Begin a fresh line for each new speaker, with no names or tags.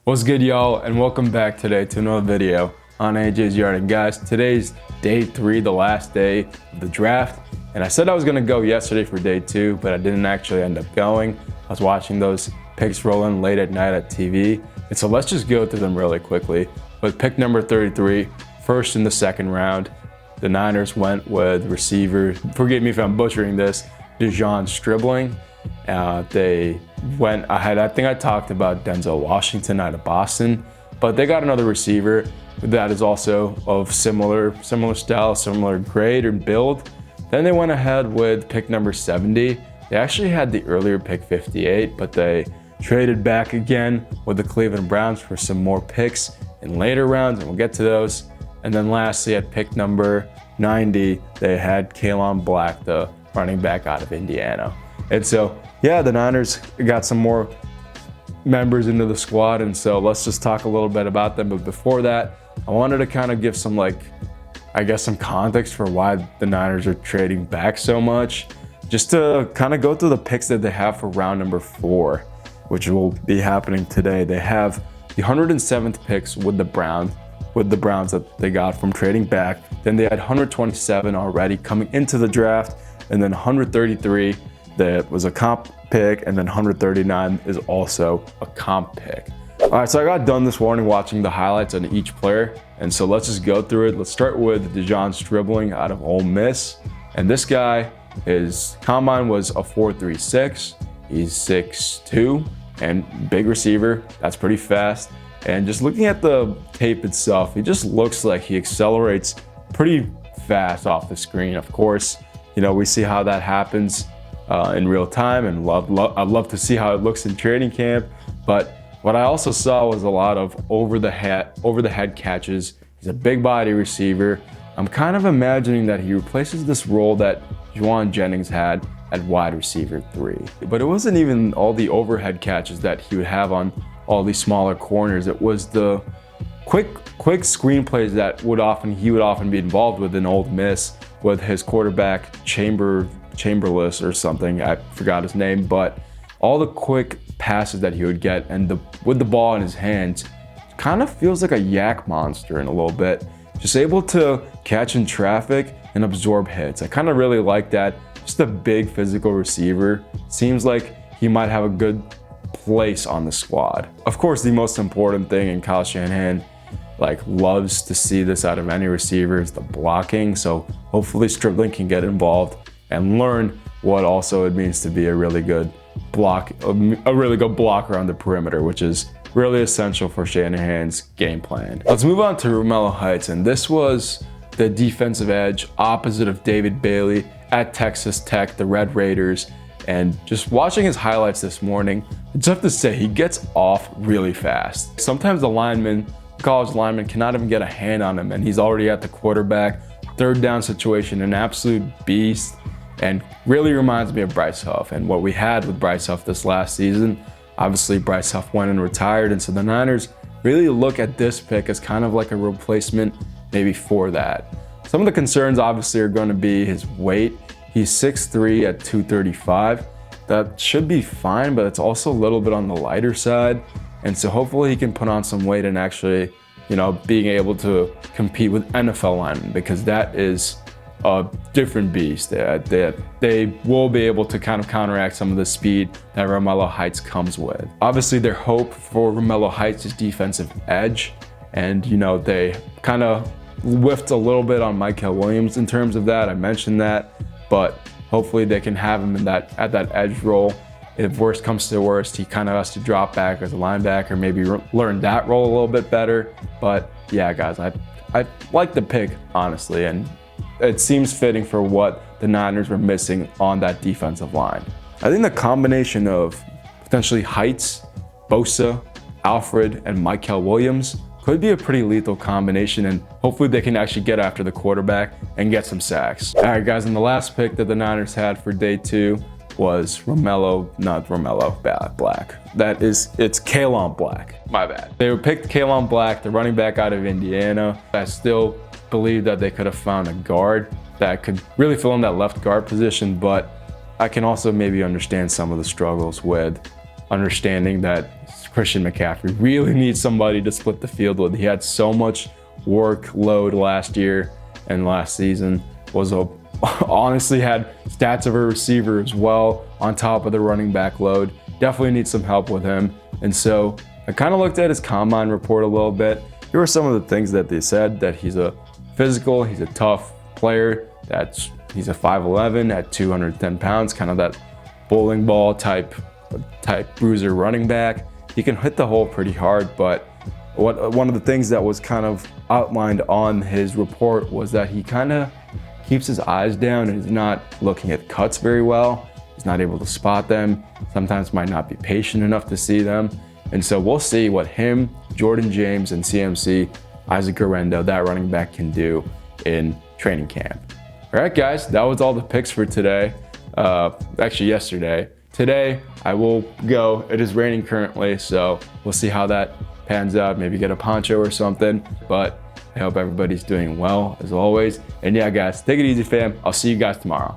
What's good, y'all, and welcome back today to another video on AJ's Yard. And guys, today's day 3, the last day of the draft. And I said I was gonna go yesterday for day 2, but I didn't actually end up going. I was watching those picks roll in late at night at TV. And so let's just go through them really quickly. With pick number 33, first in the second round, the Niners went with receiver, forgive me if I'm butchering this, STRIBLING. They went ahead. I think I talked about Denzel Washington out of Boston, but they got another receiver that is also of similar style, similar grade or build. Then they went ahead with pick number 70. They actually had the earlier pick 58, but they traded back again with the Cleveland Browns for some more picks in later rounds, and we'll get to those. And then lastly, at pick number 90, they had Kalen Black, the running back out of Indiana. And so, yeah, the Niners got some more members into the squad, and so let's just talk a little bit about them. But before that, I wanted to kind of give some, some context for why the Niners are trading back so much, just to kind of go through the picks that they have for round number 4, which will be happening today. They have the 107th picks with the Browns that they got from trading back. Then they had 127 already coming into the draft, and then 133 that was a comp pick, and then 139 is also a comp pick. All right, so I got done this morning watching the highlights on each player, and so let's just go through it. Let's start with STRIBLING out of Ole Miss, and this guy, his combine was a 4.36. He's 6'2", and big receiver. That's pretty fast. And just looking at the tape itself, he just looks like he accelerates pretty fast off the screen. Of course, we see how that happens in real time, and I'd love to see how it looks in training camp. But what I also saw was a lot of over the head catches. He's a big body receiver. I'm kind of imagining that he replaces this role that Juwan Jennings had at wide receiver 3. But it wasn't even all the overhead catches that he would have on all these smaller corners. It was the quick screen plays that he would often be involved with in Ole Miss with his quarterback Chamberlain or something, I forgot his name, but all the quick passes that he would get, and with the ball in his hands, kind of feels like a yak monster in a little bit, just able to catch in traffic and absorb hits. I kind of really like that. Just a big physical receiver. Seems like he might have a good place on the squad. Of course, the most important thing, and Kyle Shanahan loves to see this out of any receiver, is the blocking. So hopefully Stribling can get involved and learn what also it means to be a really good blocker on the perimeter, which is really essential for Shanahan's game plan. Let's move on to Romello Heights, and this was the defensive edge opposite of David Bailey at Texas Tech, the Red Raiders. And just watching his highlights this morning, I just have to say he gets off really fast. Sometimes the college lineman cannot even get a hand on him, and he's already at the quarterback. Third down situation, an absolute beast, and really reminds me of Bryce Huff and what we had with Bryce Huff this last season. Obviously, Bryce Huff went and retired, and so the Niners really look at this pick as kind of like a replacement maybe for that. Some of the concerns obviously are going to be his weight. He's 6'3" at 235. That should be fine, but it's also a little bit on the lighter side. And so hopefully he can put on some weight and actually, being able to compete with NFL linemen, because that is a different beast. They will be able to kind of counteract some of the speed that Romello Heights comes with. Obviously, their hope for Romello Heights is defensive edge. And, they kind of whiffed a little bit on Mykel Williams in terms of that. I mentioned that. But hopefully they can have him at that edge role. If worst comes to worst, he kind of has to drop back as a linebacker, maybe learn that role a little bit better. But yeah, guys, I like the pick, honestly, and it seems fitting for what the Niners were missing on that defensive line. I think the combination of potentially Heights, Bosa, Alfred, and Mykel Williams could be a pretty lethal combination, and hopefully they can actually get after the quarterback and get some sacks. All right, guys, and the last pick that the Niners had for day 2 was Black. It's Kalen Black, my bad. They picked Kalen Black, the running back out of Indiana. I still believe that they could have found a guard that could really fill in that left guard position, but I can also maybe understand some of the struggles with understanding that Christian McCaffrey. Really needs somebody to split the field with. He had so much workload last year and last season. Honestly had stats of a receiver as well on top of the running back load. Definitely needs some help with him. And so I kind of looked at his combine report a little bit. Here were some of the things that they said: that he's a physical, he's a tough player, he's a 5'11" at 210 pounds, kind of that bowling ball type bruiser running back. He can hit the hole pretty hard, but one of the things that was kind of outlined on his report was that he kind of keeps his eyes down and is not looking at cuts very well. He's not able to spot them. Sometimes might not be patient enough to see them. And so we'll see what him, Jordan James, and CMC, Isaac Guerrero, that running back, can do in training camp. All right, guys, that was all the picks for today. Actually, yesterday. Today, I will go. It is raining currently, so we'll see how that pans out. Maybe get a poncho or something. But I hope everybody's doing well, as always. And yeah, guys, take it easy, fam. I'll see you guys tomorrow.